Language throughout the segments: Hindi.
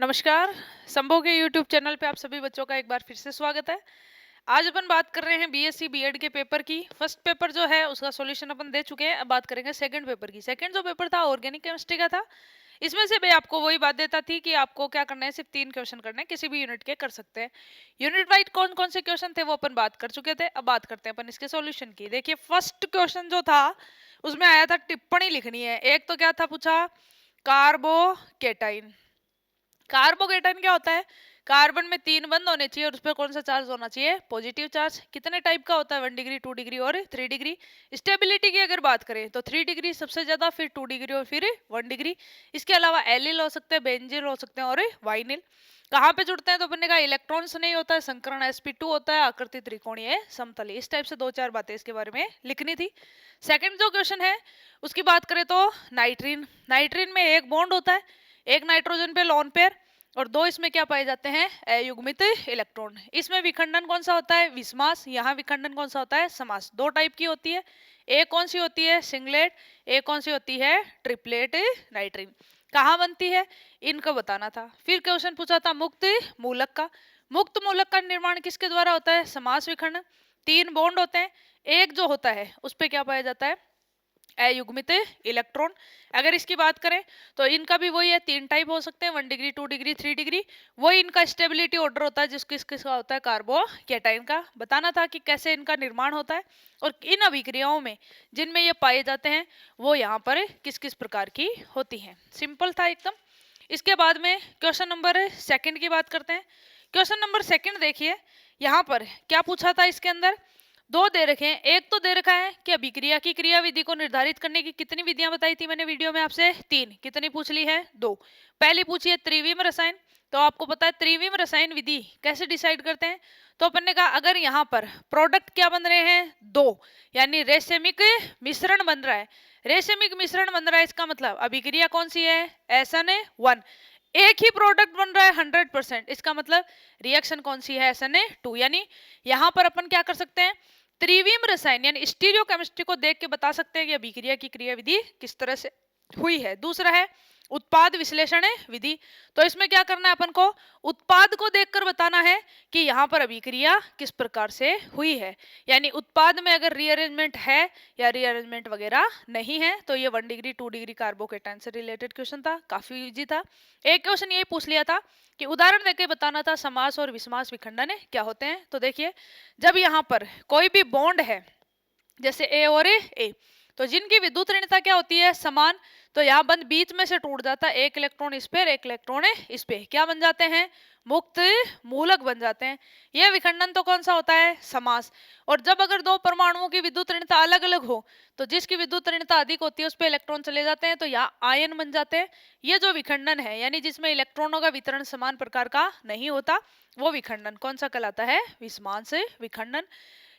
नमस्कार। संभव के यूट्यूब चैनल पे आप सभी बच्चों का एक बार फिर से स्वागत है। आज अपन बात कर रहे हैं बीएससी बीएड के पेपर की। फर्स्ट पेपर जो है उसका सॉल्यूशन अपन दे चुके हैं। अब बात करेंगे सेकंड पेपर की। सेकंड जो पेपर था ऑर्गेनिक केमिस्ट्री का था। इसमें से मैं आपको वही बात देता थी कि आपको क्या करना है, सिर्फ 3 क्वेश्चन करने हैं, किसी भी यूनिट के कर सकते हैं। यूनिट वाइज कौन-कौन से क्वेश्चन थे वो अपन बात कर चुके थे। अब बात करते हैं अपन इसके सॉल्यूशन की। देखिए फर्स्ट क्वेश्चन जो था उसमें आया था टिप्पणी लिखनी है। एक तो क्या था पूछा, कार्बोकेटाइन। कार्बोकेटाइन क्या होता है? कार्बन में 3 बंध होने चाहिए और उस पर कौन सा चार्ज होना चाहिए? Positive charge. कितने टाइप का होता है? 1 डिग्री, 2 डिग्री और 3 डिग्री। स्टेबिलिटी की अगर बात करें तो 3 डिग्री सबसे ज्यादा, फिर 2 डिग्री और फिर 1 डिग्री। इसके अलावा एलिल हो सकते हैं, बेंजील हो सकते हैं और वाइनिल। कहाँ पे जुड़ते हैं? तो अपन ने कहा इलेक्ट्रॉन्स नहीं होता है, संकरण sp2 होता है, आकृति त्रिकोणीय समतली। इस टाइप से 2-4 बातें इसके बारे में लिखनी थी। सेकंड जो क्वेश्चन है उसकी बात करें तो नाइट्रीन। नाइट्रीन में एक बॉन्ड होता है, एक नाइट्रोजन पे लोन पेयर और 2 इसमें क्या पाए जाते हैं? अयुग्मित इलेक्ट्रॉन। इसमें विखंडन कौन सा होता है? विस्मास। यहाँ विखंडन कौन सा होता है? समास। 2 टाइप की होती है। एक कौन सी होती है? सिंगलेट। एक कौन सी होती है? ट्रिपलेट नाइट्रीन। कहाँ बनती है इनको बताना था। फिर क्वेश्चन पूछा था मुक्त मूलक का। मुक्त मूलक का निर्माण किसके द्वारा होता है? समास विखंडन। 3 बॉन्ड होते हैं, एक जो होता है उस पे क्या पाया जाता है? अयुग्मित इलेक्ट्रॉन। अगर इसकी बात करें तो इनका भी वही है, 3 टाइप हो सकते हैं, 1 डिग्री, 2 डिग्री, 3 डिग्री। वही इनका स्टेबिलिटी ऑर्डर होता है जिसको किसका होता है? कार्बोकेटाइन का। बताना था कि कैसे इनका निर्माण होता है और इन अभिक्रियाओं में जिनमें ये पाए जाते हैं वो यहाँ पर किस किस प्रकार की होती हैं। सिंपल था एकदम। इसके बाद में क्वेश्चन नंबर सेकंड की बात करते हैं। क्वेश्चन नंबर सेकंड देखिए, यहाँ पर क्या पूछा था इसके अंदर? 2 दे रखे हैं। एक तो दे रखा है कि अभिक्रिया की क्रिया विधि को निर्धारित करने की कितनी विधियां बताई थी मैंने वीडियो में आपसे? 3। कितनी पूछ ली है? 2। पहली पूछी है त्रिविम रसायन। तो आपको पता है त्रिविम रसायन विधि कैसे डिसाइड करते हैं? तो अपन ने कहा अगर यहाँ पर प्रोडक्ट क्या बन रहे हैं? 2, यानी रेशमिक मिश्रण बन रहा है। रेशमिक मिश्रण बन रहा है इसका मतलब अभिक्रिया कौन सी है? SN1। एक ही प्रोडक्ट बन रहा है 100%, इसका मतलब रिएक्शन कौन सी है? SN2। यानी यहाँ पर अपन क्या कर सकते हैं? त्रिविम रसायन यानी स्टीरियो केमिस्ट्री को देख के बता सकते हैं कि अभिक्रिया की क्रिया विधि किस तरह से हुई है। दूसरा है उत्पाद विश्लेषण विधि। तो इसमें क्या करना है अपन को? उत्पाद को देखकर बताना है कि यहाँ पर अभिक्रिया किस प्रकार से हुई है। यानी उत्पाद में अगर रीअरेंजमेंट है या रीअरेंजमेंट वगैरह नहीं है। तो ये 1 डिग्री 2 डिग्री कार्बोकेटाइन से रिलेटेड क्वेश्चन था, काफी इजी था। एक क्वेश्चन यही पूछ लिया था कि उदाहरण देके बताना था समास और विस्मास विखंडन क्या होते हैं। तो देखिए जब यहाँ पर कोई भी बॉन्ड है जैसे ए और ए, तो जिनकी विद्युत ऋणता क्या होती है? समान। तो यहाँ बंद बीच में से टूट जाता है, एक इलेक्ट्रॉन इस पे, एक इलेक्ट्रॉन इस पे, क्या बन जाते हैं? मुक्त मूलक बन जाते हैं। यह विखंडन तो कौन सा होता है? समास। और जब अगर 2 परमाणुओं की विद्युत ऋणता अलग अलग हो तो जिसकी विद्युत ऋणता अधिक होती है उस पे इलेक्ट्रॉन चले जाते हैं, तो यहाँ आयन बन जाते हैं। ये जो विखंडन है यानी जिसमें इलेक्ट्रॉनों का वितरण समान प्रकार का नहीं होता, वो विखंडन कौन सा कहलाता है? विस्मास विखंडन।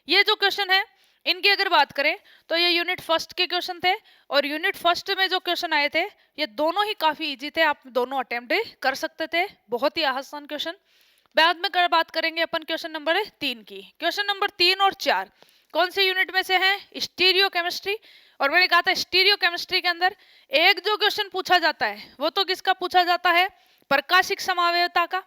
ये जो क्वेश्चन है इनकी अगर बात करें तो ये यूनिट फर्स्ट के क्वेश्चन थे और यूनिट फर्स्ट में जो क्वेश्चन आए थे ये दोनों ही काफी इजी थे, आप दोनों अटेम्प्ट कर सकते थे, बहुत ही आसान क्वेश्चन। बाद में बात करेंगे अपन क्वेश्चन नंबर 3 की। क्वेश्चन नंबर 3 और 4 कौन से यूनिट में से हैं? Stereo chemistry. और मैंने कहा था स्टीरियो केमिस्ट्री के अंदर एक जो क्वेश्चन पूछा जाता है वो तो किसका पूछा जाता है? प्रकाशिक समावयवता का।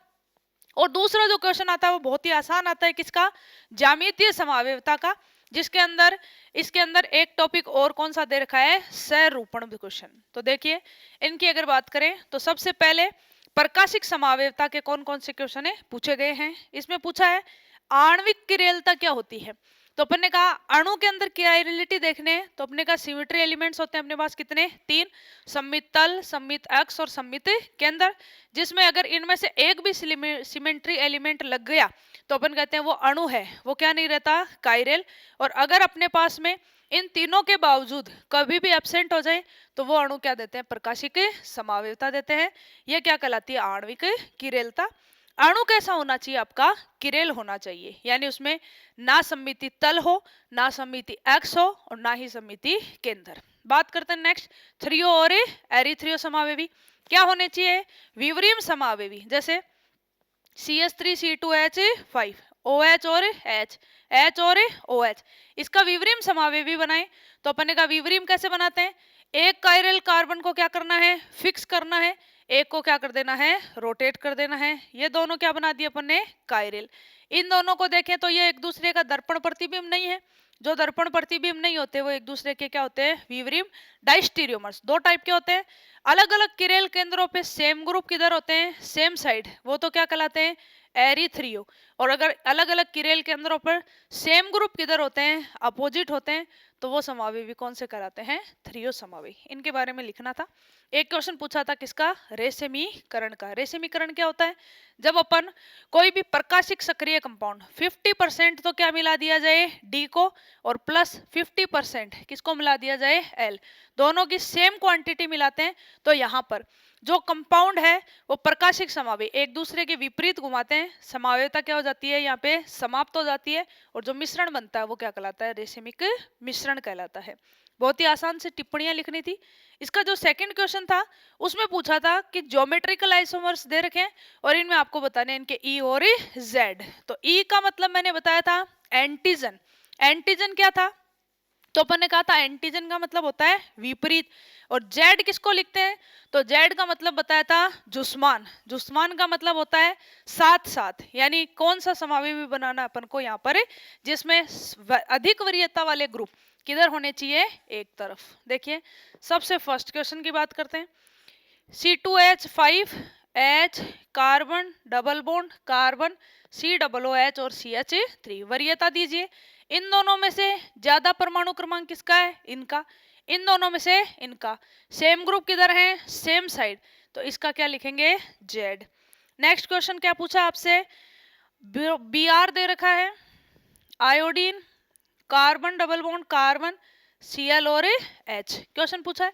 और दूसरा जो क्वेश्चन आता है वो बहुत ही आसान आता है, किसका? ज्यामितीय समावयवता का। जिसके अंदर इसके अंदर एक टॉपिक और कौन सा दे रखा है? सरूपण क्वेश्चन। तो देखिए इनकी अगर बात करें तो सबसे पहले प्रकाशिक समावयवता के कौन कौन से क्वेश्चन है पूछे गए हैं। इसमें पूछा है आणविक किरेलता क्या होती है। तो अपन ने कहा अणु के अंदर किराइलिटी देखने हैं, तो अपने का सिमेट्री एलिमेंट्स होते हैं अपने पास कितने? 3। सममित तल, सममित अक्ष और सममित केंद्र। जिसमें अगर इनमें से एक भी सिमेट्री एलिमेंट लग गया तो अपन कहते हैं वो अणु है, वो क्या नहीं रहता? कायरल। और अगर अपने पास में इन तीनों के बावजूद कभी भी एब्सेंट हो जाए तो वो अणु क्या देते हैं? प्रकाशिक समावयवता देते हैं। यह क्या कहलाती है? आणविक किरेलता। अणु कैसा होना चाहिए आपका? किरेल होना चाहिए, यानी उसमें ना सममिति तल हो, ना सममिति एक्स हो और ना ही सममिति केंद्र। बात करते हैं नेक्स्ट थ्रियो और एरिथ्रियो समावेवी। क्या होने चाहिए? विवरिम समावेवी। जैसे CH3C2H5, OH और H, H और OH, इसका विवरिम समावेवी बनाए। तो अपन ने कहा विवरिम कैसे बनाते हैं? एक कायरल कार्बन को क्या करना है? फिक्स करना है। एक को क्या कर देना है, रोटेट कर देना है। ये दोनों क्या बना दिए अपन ने, कायरल। इन दोनों को देखें तो ये एक दूसरे का दर्पण प्रतिबिंब नहीं है। जो दर्पण प्रतिबिंब नहीं होते वो एक दूसरे के क्या होते हैं, विवरिम डाइस्टीरियोमर्स। दो टाइप के होते हैं। अलग अलग किरेल केंद्रों पे सेम ग्रुप किधर होते हैं, सेम साइड, वो तो क्या कहलाते हैं, एरिथ्रियो। और अगर अलग अलग किरेल केंद्रों पर सेम ग्रुप किधर होते हैं, अपोजिट होते हैं, तो वो समावेवी कौन से कहलाते हैं, थ्रियो समावेवी। इनके बारे में लिखना था। एक क्वेश्चन पूछा था किसका, रेशमीकरण का। रेशमीकरण क्या होता है, जब अपन कोई भी प्रकाशिक सक्रिय कंपाउंड 50% तो क्या मिला दिया जाए, डी को, और प्लस 50% किसको मिला दिया जाए, एल। दोनों की सेम क्वांटिटी मिलाते हैं तो यहाँ पर जो कंपाउंड है वो प्रकाशिक समावेश एक दूसरे के विपरीत घुमाते हैं, समावेयता क्या हो जाती है, यहाँ पे समाप्त हो जाती है। और जो मिश्रण बनता है वो क्या कहलाता है, रेशमिक मिश्रण कहलाता है। बहुत ही आसान से टिप्पणियां लिखनी थी। इसका जो सेकंड क्वेश्चन था उसमें पूछा था कि ज्योमेट्रिकल आइसोमर्स दे रखे हैं और इनमें आपको बताने हैं इनके ई और जेड। तो ई का मतलब मैंने बताया था एंटीजन। एंटीजन क्या था, तो अपन ने कहा था एंटीजन का मतलब होता है विपरीत। और जेड किसको लिखते हैं, तो जेड का मतलब बताया था जुस्मान। जुस्मान का मतलब होता है साथ साथ, यानी कौन सा समावेशी बनाना अपन को यहाँ पर, जिसमें अधिक वरीयता वाले ग्रुप किधर होने चाहिए, एक तरफ। देखिए सबसे फर्स्ट क्वेश्चन की बात करते हैं। C2H5H carbon double bond carbon COOH और CH3 वरीयता दीजिए। इन दोनों में से ज्यादा परमाणु क्रमांक किसका है, इनका। इन दोनों में से इनका। सेम ग्रुप किधर है, सेम साइड, तो इसका क्या लिखेंगे, जेड। नेक्स्ट क्वेश्चन क्या पूछा आपसे, Br दे रखा है, iodine carbon double bond carbon Cl और H। क्वेश्चन पूछा है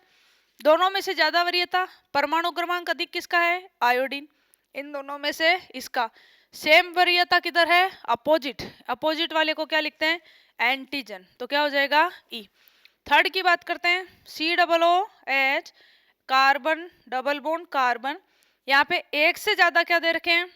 दोनों में से ज्यादा वरीयता, परमाणु क्रमांक अधिक किसका है, आयोडीन। इन दोनों में से इसका। सेम वरीयता किधर है, अपोजिट। अपोजिट वाले को क्या लिखते हैं, एंटीजन, तो क्या हो जाएगा, ई। थर्ड की बात करते हैं, COOH carbon double bond carbon. यहाँ पे एक से ज्यादा क्या दे रखे हैं,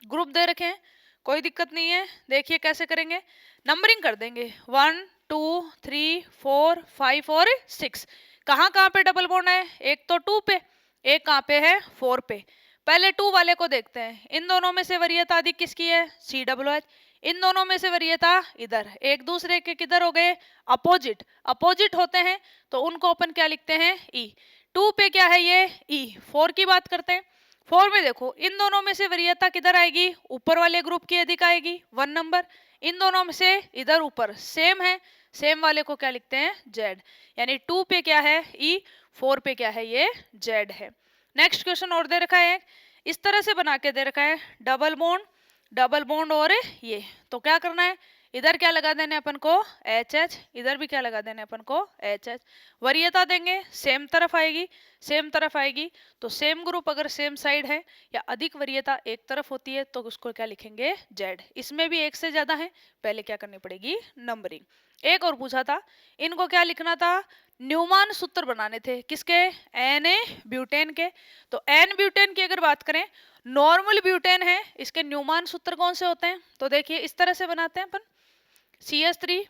ग्रुप दे रखे हैं। कोई दिक्कत नहीं है, देखिए कैसे करेंगे, नंबरिंग कर देंगे 1 2 3 4 5 और 6। कहाँ कहाँ पे डबल बॉन्ड है, एक तो 2 पे, एक कहाँ पे है 4 पे। पहले 2 वाले को देखते हैं, इन दोनों में से वरीयता अधिक किसकी है, COOH। इन दोनों में से वरीयता इधर, एक दूसरे के किधर हो गए, अपोजिट। अपोजिट होते हैं तो उनको अपन क्या लिखते हैं, ई। 2 पे क्या है ये, ई। 4 की बात करते हैं। 4 में देखो इन दोनों में से वरीयता किधर आएगी, ऊपर वाले ग्रुप की अधिक आएगी 1 नंबर। इन दोनों में से इधर ऊपर सेम है, सेम वाले को क्या लिखते हैं, जेड। यानी 2 पे क्या है, ई, 4 पे क्या है, ये जेड है। नेक्स्ट क्वेश्चन और दे रखा है, इस तरह से बना के दे रखा है, डबल बॉन्ड और ये। तो क्या करना है, इधर क्या लगा देने अपन को, HH, इधर भी क्या लगा देने अपन को, HH। वरीयता देंगे, सेम तरफ आएगी, सेम तरफ आएगी। तो सेम ग्रुप अगर सेम साइड है या अधिक वरीयता एक तरफ होती है तो उसको क्या लिखेंगे, जेड। इसमें भी एक से ज्यादा है, पहले क्या करनी पड़ेगी, नंबरिंग। एक और पूछा था, इनको क्या लिखना था, न्यूमान सूत्र बनाने थे, किसके, Na ब्यूटेन के। तो N ब्यूटेन की अगर बात करें, नॉर्मल ब्यूटेन है, इसके न्यूमान सूत्र कौन से होते हैं, तो देखिए इस तरह से बनाते हैं अपन, CH3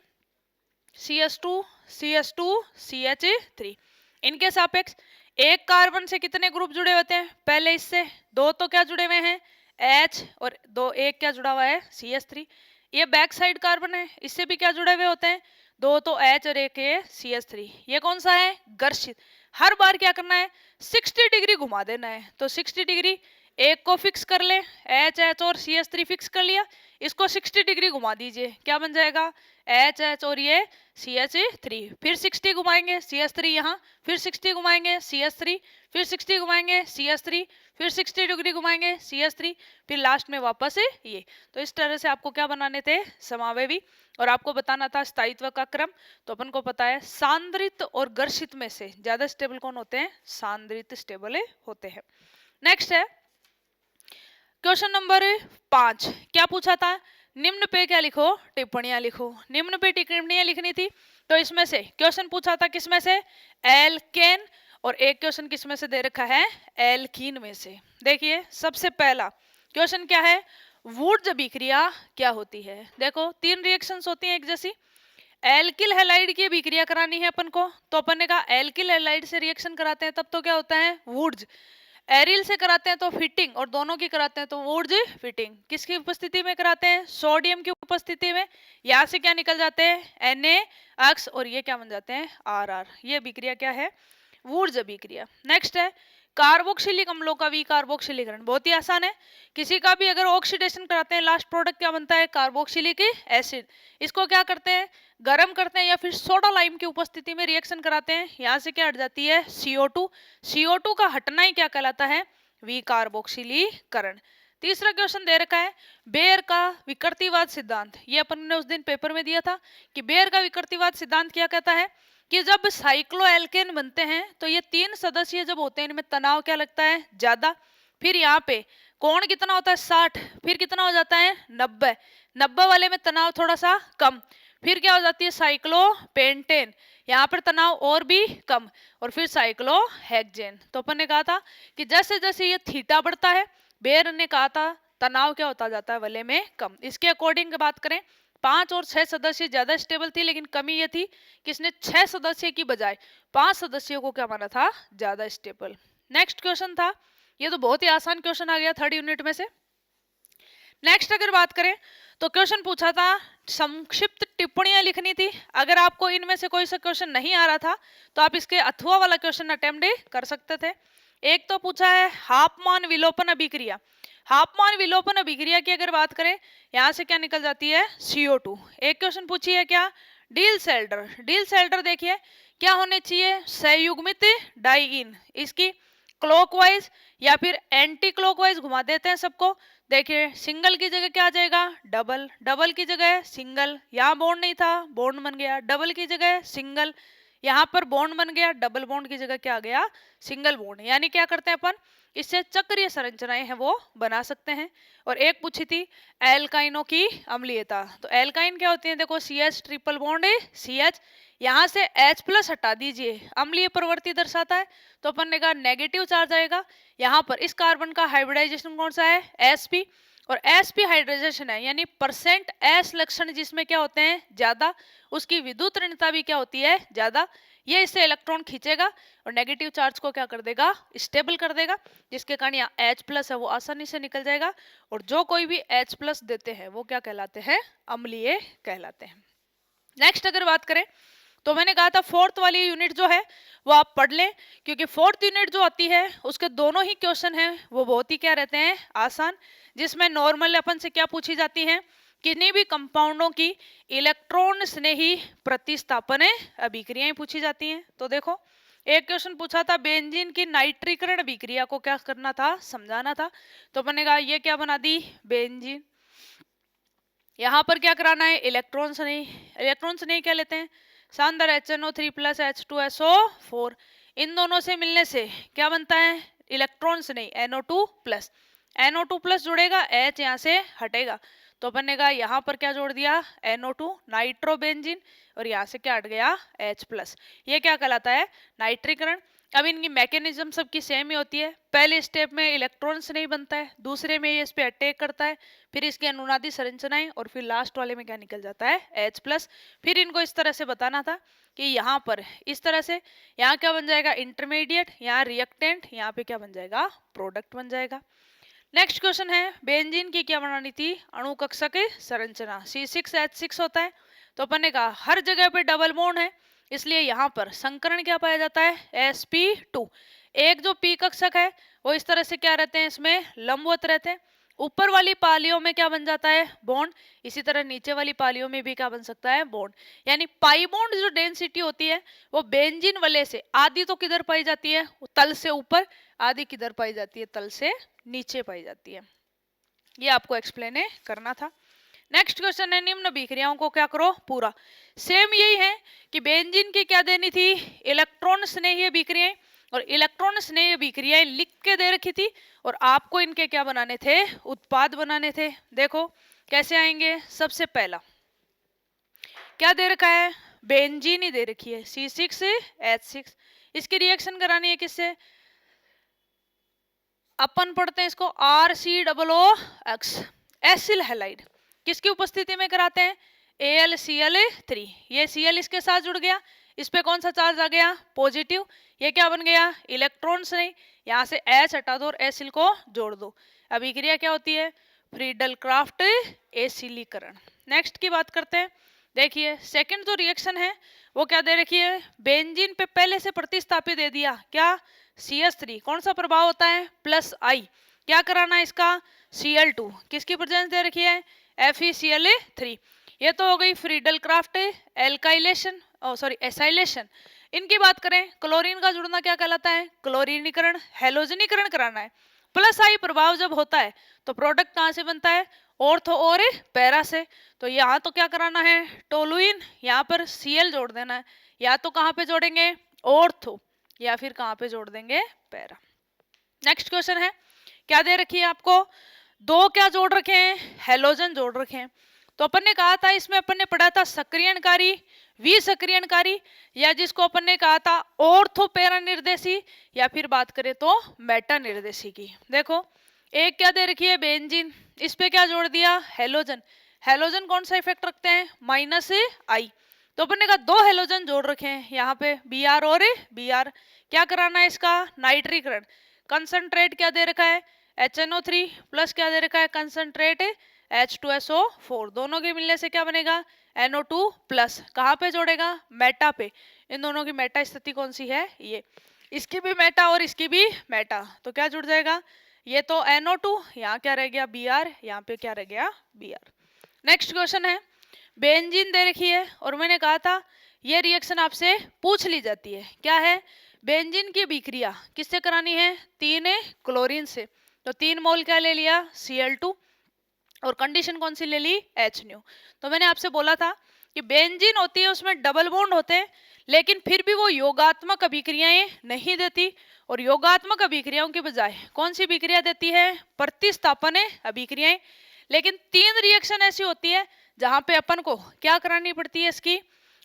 CS2 CS2 CH3। इनके सापेक्ष एक कार्बन से कितने ग्रुप जुड़े होते हैं, पहले इससे दो तो क्या जुड़े हुए हैं, H, और दो एक क्या जुड़ा हुआ है, CH3। ये बैक साइड कार्बन है, इससे भी क्या जुड़े हुए होते हैं, दो तो H और एक है CH3। ये कौन सा है, घर्षित। हर बार क्या करना है, 60 डिग्री घुमा देना है। तो 60 डिग्री, एक को फिक्स कर ले, H और CH3 फिक्स कर लिया, इसको 60 डिग्री घुमा दीजिए, क्या बन जाएगा, H और ये CH3। फिर 60 घुमाएंगे, CH3 यहाँ, फिर 60 घुमाएंगे, CH3, फिर 60 घुमाएंगे, CH3, फिर 60 डिग्री घुमाएंगे, CH3, फिर लास्ट में वापस ये। तो इस तरह से आपको क्या बनाने थे, समावेवी। और आपको बताना था स्थायित्व का क्रम। तो अपन को पता है सांद्रित और घर्षित में से ज्यादा स्टेबल कौन होते हैं, सांद्रित स्टेबल होते हैं। नेक्स्ट है क्वेश्चन नंबर 5। क्या पूछा था, निम्न पे क्या लिखो, टिप्पणियां लिखो। निम्न पे टिप्पणियां लिखनी थी, तो इसमें से क्वेश्चन पूछा था किसमें से, एल्केन, और एक क्वेश्चन किसमें से दे रखा है, एल्कीन में से। देखिए सबसे पहला क्वेश्चन क्या है, वुड्स अभिक्रिया क्या होती है। देखो 3 रिएक्शंस होती हैं एक जैसी। एल्किल हैलाइड की अभिक्रिया करानी है अपन को, तो अपन ने कहा एल्किल हैलाइड से रिएक्शन कराते हैं तब तो क्या होता है, वुड्स। एरिल से कराते हैं तो फिटिंग, और दोनों की कराते हैं तो वुड्स फिटिंग। किसकी उपस्थिति में कराते हैं? सोडियम की उपस्थिति में। यहाँ से क्या निकल जाते हैं? Na और ये क्या बन जाते हैं? Rr। ये अभिक्रिया क्या है? वुड्स अभिक्रिया। नेक्स्ट है कार्बोक्सिलिक अम्लों का विकार्बोक्सिलीकरण। बहुत ही आसान है, किसी का भी अगर ऑक्सीडेशन कराते हैं लास्ट प्रोडक्ट क्या बनता है? Carboxylic acid. इसको क्या करते हैं? गर्म करते हैं या फिर सोडा लाइम की उपस्थिति में रिएक्शन कराते हैं। यहाँ से क्या हट जाती है? CO2। CO2 का हटना ही क्या कहलाता है? विकार्बोक्सिलीकरण। तीसरा क्वेश्चन दे रखा है बेयर का विकृतिवाद सिद्धांत। ये अपन ने उस दिन पेपर में दिया था कि बेयर का विकृतिवाद सिद्धांत क्या कहता है कि जब साइक्लोएल्केन बनते हैं तो ये 3 सदस्य जब होते हैं इनमें तनाव क्या लगता है? ज्यादा। फिर यहाँ पे कोण कितना होता है? 60। फिर कितना हो जाता है? 90। 90 वाले में तनाव थोड़ा सा कम। फिर क्या हो जाती है? साइक्लोपेंटेन। यहाँ पर तनाव और भी कम। और फिर साइक्लोहेक्सेन। तो अपन ने कहा था कि जैसे जैसे ये थीटा बढ़ता है, बेयर ने कहा था तनाव क्या होता जाता है? वाले में कम। इसके अकॉर्डिंग बात करें 5 और 6 सदस्य ज्यादा स्टेबल थी, लेकिन कमी ये थी कि इसने 6 सदस्य की बजाय 5 सदस्यों को क्या माना था? ज्यादा स्टेबल। नेक्स्ट क्वेश्चन था, ये तो बहुत ही आसान क्वेश्चन आ गया 3rd यूनिट में से। नेक्स्ट अगर बात करें तो क्वेश्चन पूछा था संक्षिप्त टिप्पणियां लिखनी थी। अगर आपको इनमें से कोई सा क्वेश्चन नहीं आ रहा था तो आप इसके अथवा वाला क्वेश्चन अटेम्प्ट कर सकते थे। एक तो पूछा है हाफमान विलोपन अभिक्रिया। हाफमान विलोपन अभिक्रिया की अगर बात करें यहाँ से क्या निकल जाती है? CO2। एक क्वेश्चन पूछी है क्या? डील सेल्डर। डील सेल्डर देखिए क्या होने चाहिए? संयुग्मित डाइइन। इसकी क्लॉकवाइज या फिर एंटी क्लॉकवाइज घुमा देते हैं सबको। देखिए सिंगल की जगह क्या आ जाएगा? डबल। डबल की जगह सिंगल। यहाँ बॉन्ड नहीं था, बॉन्ड बन गया। डबल की जगह सिंगल, यहाँ पर बॉन्ड बन गया। डबल बॉन्ड की जगह क्या आ गया? Single bond. यानी क्या करते हैं अपन? इससे चक्रीय संरचनाएं हैं वो बना सकते हैं। और एक पूछी थी एल्काइनों की अम्लीयता। तो एल्काइन क्या होती है? देखो CH ट्रिपल बॉन्ड CH, यहाँ से H+ हटा दीजिए, अम्लीय प्रवृत्ति दर्शाता है। तो अपन ने कहा नेगेटिव चार्ज आएगा। यहाँ पर इस कार्बन का हाइब्रिडाइजेशन कौन सा है? sp। और sp हाइड्रोजाइजेशन है, यानी परसेंट s लक्षण जिसमें क्या होते हैं? ज्यादा। उसकी विद्युत ऋणता भी क्या होती है? ज्यादा। ये इससे इलेक्ट्रॉन खींचेगा और नेगेटिव चार्ज को क्या कर देगा? स्टेबल कर देगा, जिसके कारण यहाँ H+ है वो आसानी से निकल जाएगा। और जो कोई भी H+ देते हैं वो क्या कहलाते हैं? अम्लीय कहलाते हैं। नेक्स्ट अगर बात करें तो मैंने कहा था 4th वाली यूनिट जो है वो आप पढ़ लें, क्योंकि 4th यूनिट जो आती है उसके दोनों ही क्वेश्चन हैं वो बहुत ही क्या रहते हैं? आसान। जिसमें नॉर्मल अपन से क्या पूछी जाती है? किन्हीं भी कंपाउंडों की इलेक्ट्रॉन स्नेही प्रतिस्थापन अभिक्रियाएं पूछी जाती हैं। तो देखो एक क्वेश्चन पूछा था बेंजीन की नाइट्रीकरण अभिक्रिया को क्या करना था? समझाना था। तो अपन ने कहा ये क्या बना दी? बेंजीन। यहाँ पर क्या कराना है? इलेक्ट्रॉन स्नेही। इलेक्ट्रॉन स्नेही क्या लेते हैं? शानदार HNO3+ H2SO4। इन दोनों से मिलने से क्या बनता है? इलेक्ट्रॉन स्नेही NO2+। NO2+ जुड़ेगा, H यहाँ से हटेगा। तो अपन ने कहा यहाँ पर क्या जोड़ दिया? NO2 नाइट्रोबेंजीन, और यहाँ से क्या हट गया? H+। ये क्या कहलाता है? नाइट्रीकरण। अब इनकी मैकेनिज्म सबकी सेम ही होती है। पहले स्टेप में इलेक्ट्रॉन्स नहीं बनता है, दूसरे में ये इस पे अटैक करता है, फिर इसकी अनुनादी संरचनाएं, और फिर लास्ट वाले में क्या निकल जाता है? H+। फिर इनको इस तरह से बताना था कि यहाँ पर इस तरह से यहाँ क्या बन जाएगा? इंटरमीडिएट, यहाँ रिएक्टेंट, यहाँ पे क्या बन जाएगा? प्रोडक्ट बन जाएगा। नेक्स्ट क्वेश्चन है बेंजीन की क्या बनानी थी? अणु कक्षक संरचना। C6H6 होता है। तो अपन ने कहा हर जगह पे डबल बॉन्ड है, इसलिए यहाँ पर संकरण क्या पाया जाता है? sp2। एक जो p कक्षक है वो इस तरह से क्या रहते हैं? इसमें लंबवत रहते हैं। ऊपर वाली पालियों में क्या बन जाता है? बॉन्ड। इसी तरह नीचे वाली पालियों में भी क्या बन सकता है? बॉन्ड। यानी पाई बॉन्ड जो डेंसिटी होती है वो बेंजीन वलय से आधी तो किधर पाई जाती है? तल से ऊपर। आधी किधर पाई जाती है? तल से नीचे पाई जाती है। ये आपको एक्सप्लेन करना था। नेक्स्ट क्वेश्चन है निम्न अभिक्रियाओं को क्या करो? पूरा। सेम यही है कि बेंजीन की क्या देनी थी? इलेक्ट्रॉन स्नेही अभिक्रियाएं। और इलेक्ट्रॉन स्नेही अभिक्रियाएं लिख के दे रखी थी, और आपको इनके क्या बनाने थे? उत्पाद बनाने थे। देखो कैसे आएंगे। सबसे पहला क्या दे रखा है? बेंजीन ही दे रखी है C6H6। इसकी रिएक्शन करानी है किससे? अपन पढ़ते हैं इसको RCOOX, एसिल हैलाइड। किसकी उपस्थिति में कराते हैं? AlCl3। ये Cl इसके साथ जुड़ गया, इस पे कौन सा चार्ज आ गया, पॉजिटिव। ये क्या बन गया, इलेक्ट्रॉन्स नहीं, यहाँ से H हटा दो और एसिल को जोड़ दो। अभिक्रिया क्या होती है, फ्रीडल क्राफ्ट एसिलीकरण। नेक्स्ट की बात करते हैं। देखिए सेकंड जो रिएक्शन है वो क्या दे रखी है, बेंजीन पे पहले से प्रतिस्थापित दे दिया, क्या, CH3। कौन सा प्रभाव होता है, +I। क्या कराना है इसका, Cl2। किसकी प्रेजेंस दे रखी है, FeCl3। ये तो हो गई Friedel craft alkylation, sorry acylation. इनकी बात करें, क्लोरीन का जुड़ना क्या कहलाता है, क्लोरीनीकरण, हेलोजनीकरण कराना है। +I प्रभाव जब होता है तो प्रोडक्ट कहाँ से बनता है, ऑर्थो और पैरा से। तो यहाँ तो क्या कराना है, टोलुइन, यहाँ पर Cl जोड़ देना है। या तो कहाँ पे जोड़ेंगे, ऑर्थो, या फिर कहाँ पे जोड़ देंगे, पैरा। नेक्स्ट क्वेश्चन है, क्या दे रखी है आपको, दो क्या जोड़ रखे हैं, हेलोजन जोड़ रखे हैं। तो अपन ने कहा था, इसमें अपन ने पढ़ा था सक्रियणकारी, विसक्रियणकारी, या जिसको अपन ने कहा था ऑर्थो पैरा निर्देशी, या फिर बात करें तो मेटा निर्देशी की। देखो एक क्या दे रखी है, बेंजीन, इस पे क्या जोड़ दिया, हेलोजन। हेलोजन कौन सा इफेक्ट रखते हैं, -I। तो अपन ने कहा दो हेलोजन जोड़ रखे हैं, यहाँ पे Br और Br। क्या कराना है इसका, नाइट्रीकरण। कंसंट्रेट क्या दे रखा है, HNO3 प्लस क्या दे रखा है, कंसंट्रेट H2SO4। दोनों के मिलने से क्या बनेगा, NO2 प्लस। कहाँ पे जोड़ेगा, मेटा पे। इन दोनों की मेटा स्थिति कौन सी है, ये। इसकी भी मेटा और इसकी भी मेटा, तो क्या जुड़ जाएगा, ये तो NO2, यहाँ क्या रह गया, Br, यहाँ पे क्या रह गया, Br। नेक्स्ट क्वेश्चन है, बेंजीन दे रखी है और मैंने कहा था ये रिएक्शन आपसे पूछ ली जाती है, क्या है, बेंजीन की अभिक्रिया किससे करानी है, 3 क्लोरीन से। तो 3 मोल क्या ले लिया, Cl2, और कंडीशन कौन सी ले ली, H-. तो मैंने आपसे बोला था कि बेंजीन होती है उसमें डबल बॉन्ड होते हैं, लेकिन फिर भी वो योगात्मक अभिक्रियाएं नहीं देती, और योगात्मक अभिक्रियाओं के बजाय कौन सी अभिक्रिया देती है, प्रतिस्थापन अभिक्रियाएं। लेकिन 3 रिएक्शन ऐसी होती है जहां पे अपन को क्या करानी पड़ती है, इसकी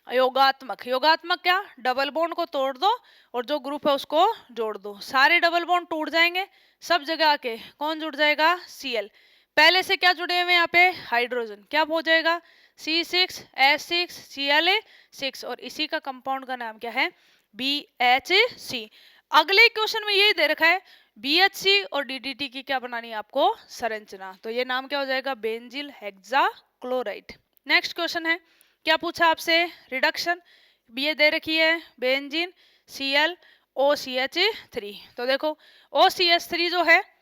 योगात्मक। योगात्मक क्या, डबल बॉन्ड को तोड़ दो और जो ग्रुप है उसको जोड़ दो। सारे डबल बॉन्ड टूट जाएंगे, सब जगह आके कौन जुड़ जाएगा, Cl। पहले से क्या जुड़े हुए यहाँ पे, हाइड्रोजन, क्या हो जाएगा, C6H6Cl6, और इसी का कंपाउंड का नाम क्या है, BHC। अगले क्वेश्चन में यही दे रखा है, BHC और DDT की क्या बनानी है आपको, संरचना। तो ये नाम क्या हो जाएगा, बेंजिल हेक्साक्लोराइड। नेक्स्ट क्वेश्चन है, क्या पूछा आपसे, रिडक्शन। ये दे रखी है बेंजीन ClOCH3। तो देखो OCH3 जो है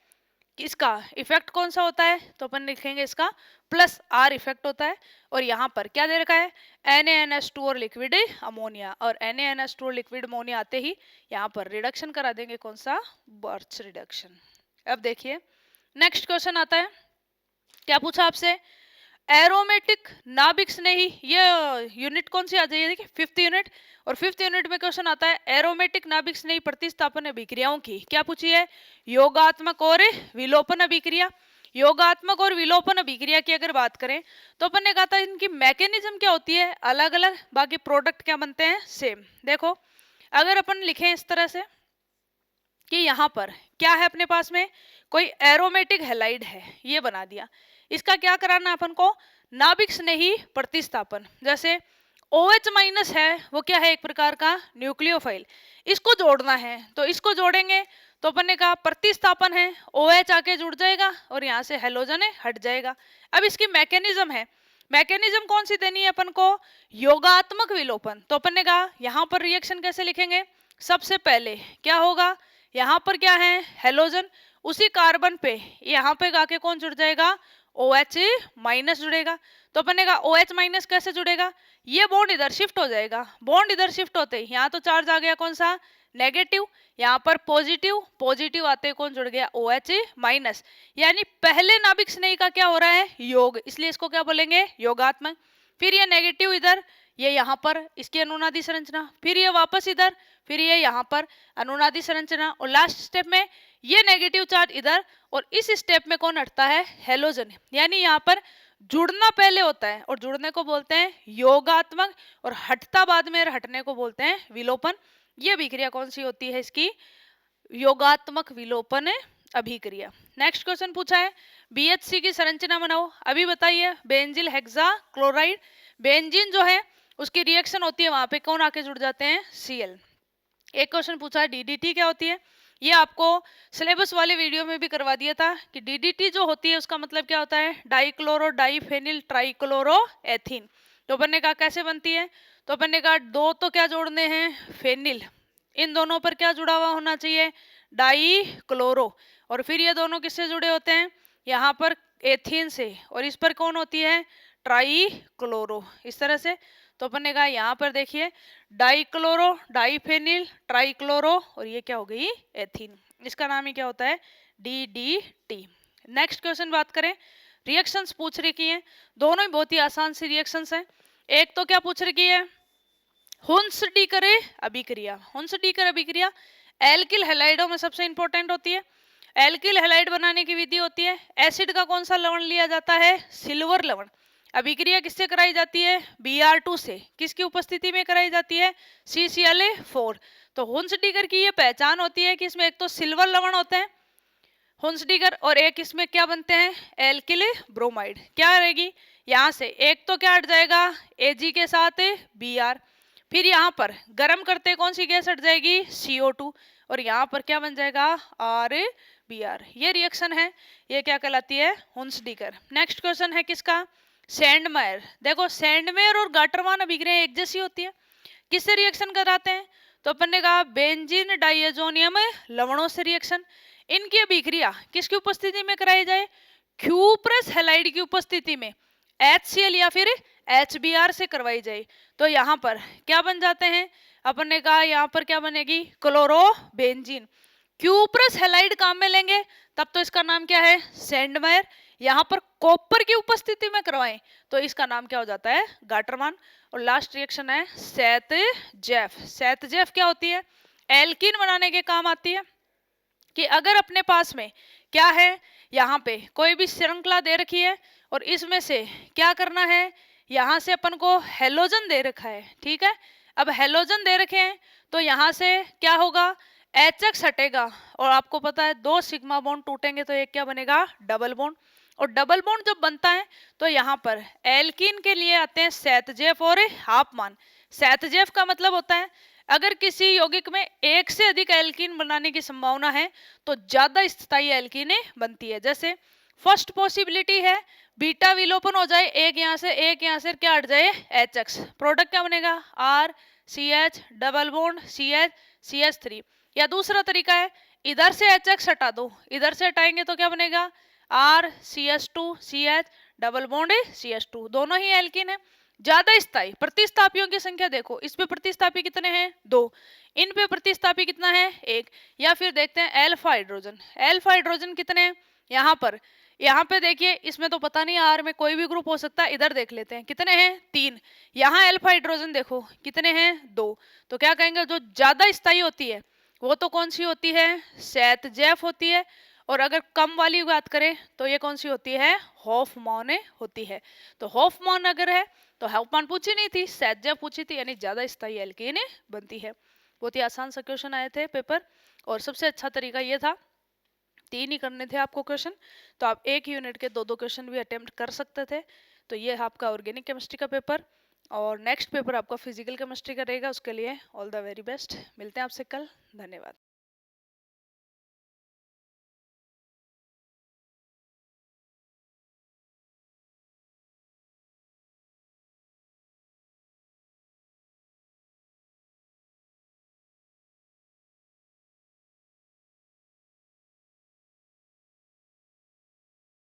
इसका इफेक्ट कौन सा होता है, तो अपन लिखेंगे इसका +R इफेक्ट होता है। और यहाँ पर क्या दे रखा है, NaNH2 और लिक्विड अमोनिया, और NaNH2 और लिक्विड अमोनिया आते ही यहाँ पर रिडक्शन करा देंगे, कौन सा, बर्च रिडक्शन। अब देखिए नेक्स्ट क्वेश्चन आता है, क्या पूछा आपसे, एरोमेटिक नाभिक स्नेही, ये यूनिट कौन सी आ जाएगी, देखिए 5th यूनिट। और 5th यूनिट में क्वेश्चन आता है एरोमेटिक नाभिक स्नेही प्रतिस्थापन अभिक्रियाओं की क्या पूछी है, योगात्मक और विलोपन अभिक्रिया। योगात्मक और विलोपन अभिक्रिया की अगर बात करें तो अपन ने कहा था इनकी मैकेनिज्म क्या होती है, अलग अलग, बाकी प्रोडक्ट क्या बनते हैं, सेम। देखो अगर अपन लिखें इस तरह से कि यहाँ पर क्या है अपने पास में, कोई एरोमेटिक हैलाइड है, ये बना दिया। इसका क्या कराना है अपन को, नाभिक स्नेही प्रतिस्थापन। जैसे OH- है, वो क्या है, एक प्रकार का न्यूक्लियोफाइल, इसको जोड़ना है। तो इसको जोड़ेंगे तो अपन ने कहा प्रतिस्थापन है, OH आके जुड़ जाएगा और यहाँ से हेलोजन हट जाएगा। अब इसकी मैकेनिज्म है, मैकेनिज्म कौन सी देनी है अपन को, योगात्मक विलोपन। तो अपन ने कहा यहाँ पर रिएक्शन कैसे लिखेंगे, सबसे पहले क्या होगा, यहाँ पर क्या है, हेलोजन, उसी कार्बन पे यहाँ पे आके कौन जुड़ जाएगा, OH- जुड़ेगा। तो अपन ने कहा OH- कैसे जुड़ेगा, ये बॉन्ड इधर शिफ्ट हो जाएगा। बॉन्ड इधर शिफ्ट होते ही यहाँ तो चार्ज आ गया कौन सा, नेगेटिव, यहाँ पर पॉजिटिव, पॉजिटिव आते कौन जुड़ गया, OH-। यानी पहले नाभिक स्नेही का क्या हो रहा है, योग, इसलिए इसको क्या बोलेंगे, योगात्मक। फिर ये नेगेटिव इधर, ये यहाँ पर इसकी अनुनादी संरचना, फिर ये वापस इधर, फिर ये यहाँ पर अनुनादी संरचना, और लास्ट स्टेप में ये नेगेटिव चार्ज इधर, और इस स्टेप में कौन हटता है, हेलोजन। यानी यहाँ पर जुड़ना पहले होता है और जुड़ने को बोलते हैं योगात्मक, और हटता बाद में, हटने को बोलते हैं विलोपन। ये अभिक्रिया कौन सी होती है, इसकी योगात्मक विलोपन अभिक्रिया। नेक्स्ट क्वेश्चन पूछा है, BHC की संरचना बनाओ। अभी बताइए, बेंजिल हेक्साक्लोराइड। बेंजीन जो है उसकी रिएक्शन होती है, वहां पे कौन आके जुड़ जाते हैं, Cl। एक क्वेश्चन पूछा है DDT क्या होती है, ये आपको सिलेबस वाले वीडियो में भी करवा दिया था कि DDT जो होती है उसका मतलब क्या होता है, डाइक्लोरो डाइफेनिल ट्राइक्लोरो एथीन। तो अपन ने कहा कैसे बनती है, तो अपन ने कहा दो तो क्या जोड़ने हैं, फेनिल, इन दोनों पर क्या जुड़ा हुआ होना चाहिए, डाई क्लोरो, और फिर ये दोनों किससे जुड़े होते हैं, यहाँ पर एथीन से, और इस पर कौन होती है, ट्राई क्लोरो, इस तरह से। तो अपन ने कहा यहाँ पर देखिए डाइक्लोरो डाइफेनिल ट्राइक्लोरो, और ये क्या हो गई, एथीन, इसका नाम ही क्या होता है, DDT। नेक्स्ट क्वेश्चन बात करें, रिएक्शंस पूछ रखी हैं, दोनों ही बहुत ही आसान सी रिएक्शंस हैं। एक तो क्या पूछ रखी है, हुंसडीकर अभिक्रिया, हुंसडीकर अभिक्रिया एल्किल हैलाइडों में सबसे इंपॉर्टेंट होती है। एल्किल हैलाइड बनाने की विधि होती है, एसिड का कौन सा लवण लिया जाता है, सिल्वर लवण। अभिक्रिया किससे कराई जाती है, Br2 से, किसकी उपस्थिति में कराई जाती है, CCl4। तो हुंसडीकर की ये पहचान होती है कि इसमें एक तो सिल्वर लवण होते हैं हुंसडीगर, और एक इसमें क्या बनते हैं, एल्किल ब्रोमाइड। क्या रहेगी, यहाँ से एक तो क्या हट जाएगा, Ag के साथ Br, फिर यहाँ पर गर्म करते कौन सी गैस हट जाएगी, CO2, और यहाँ पर क्या बन जाएगा, RBr। ये रिएक्शन है, ये क्या कहलाती है, हुंसडीकर। नेक्स्ट क्वेश्चन है किसका, सैंडमेयर। देखो सैंडमेयर और गाटरमान अभिक्रिया एक जैसी होती है, किससे रिएक्शन कराते हैं, तो अपन ने कहा बेंजीन डाइएजोनियम लवणों से रिएक्शन। इनकी अभिक्रिया किसकी उपस्थिति में कराई जाए, क्यूप्रस हैलाइड की उपस्थिति में, HCl या फिर HBr से करवाई जाए। तो यहाँ पर क्या बन जाते हैं, अपन ने कहा यहाँ पर क्या बनेगी, क्लोरोबेंजीन। क्यूप्रस हैलाइड काम में लेंगे तब तो इसका नाम क्या है, सैंडमेयर। यहाँ पर कॉपर की उपस्थिति में करवाएं तो इसका नाम क्या हो जाता है, गाटरमान। और लास्ट रिएक्शन है सेतजेफ। सेतजेफ क्या होती है, एल्कीन बनाने के काम आती है, कि अगर अपने पास में क्या है, यहाँ पे कोई भी श्रृंखला दे रखी है और इसमें से क्या करना है, यहाँ से अपन को हेलोजन दे रखा है, ठीक है। अब हेलोजन दे रखे हैं तो यहाँ से क्या होगा, HX हटेगा, और आपको पता है दो सिग्मा बॉन्ड टूटेंगे तो एक क्या बनेगा, डबल बॉन्ड। और डबल बॉन्ड जब बनता है तो यहाँ पर एल्कीन के लिए आते हैं सेतजेफ और हाफमान। सेतजेफ का मतलब होता है अगर किसी यौगिक में एक से अधिक एल्कीन बनाने की संभावना है तो ज्यादा स्थायी एल्कीन बनती है। जैसे फर्स्ट पॉसिबिलिटी है बीटा विलोपन हो जाए, एक यहाँ से एक यहाँ से क्या हट जाए, HX, प्रोडक्ट क्या बनेगा, RCH डबल बॉन्ड CH3। या दूसरा तरीका है इधर से HX हटा दो, इधर से हटाएंगे तो क्या बनेगा, RCH2CH डबल बॉन्ड CH2, दोनों ही एल्कीन है। ज्यादा स्थायी प्रतिस्थापियों की संख्या देखो, इस पे प्रतिस्थापी कितने हैं, 2, इन पे प्रतिस्थापी कितना है, 1। या फिर देखते हैं एल्फा हाइड्रोजन, एल्फा हाइड्रोजन कितने हैं, यहाँ पे देखिए इसमें तो पता नहीं आर में कोई भी ग्रुप हो सकता है, इधर देख लेते हैं कितने हैं, 3। यहाँ एल्फा हाइड्रोजन देखो कितने हैं, 2। तो क्या कहेंगे जो ज्यादा स्थायी होती है वो तो कौन सी होती है, सेतजेफ होती है। और अगर कम वाली बात करें तो ये कौन सी होती है, हॉफमान होती है। तो हॉफमान अगर है तो हॉफमान पूछी नहीं थी, सेतजेफ पूछी थी, यानी ज्यादा स्थायी एल्कीन बनती है। बहुत ही आसान सा क्वेश्चन आए थे पेपर, और सबसे अच्छा तरीका ये था 3 ही करने थे आपको क्वेश्चन, तो आप एक यूनिट के 2-2 क्वेश्चन भी अटेम्प्ट कर सकते थे। तो ये आपका ऑर्गेनिक केमिस्ट्री का पेपर, और नेक्स्ट पेपर आपका फिजिकल केमिस्ट्री का रहेगा। उसके लिए ऑल द वेरी बेस्ट, मिलते हैं आपसे कल, धन्यवाद।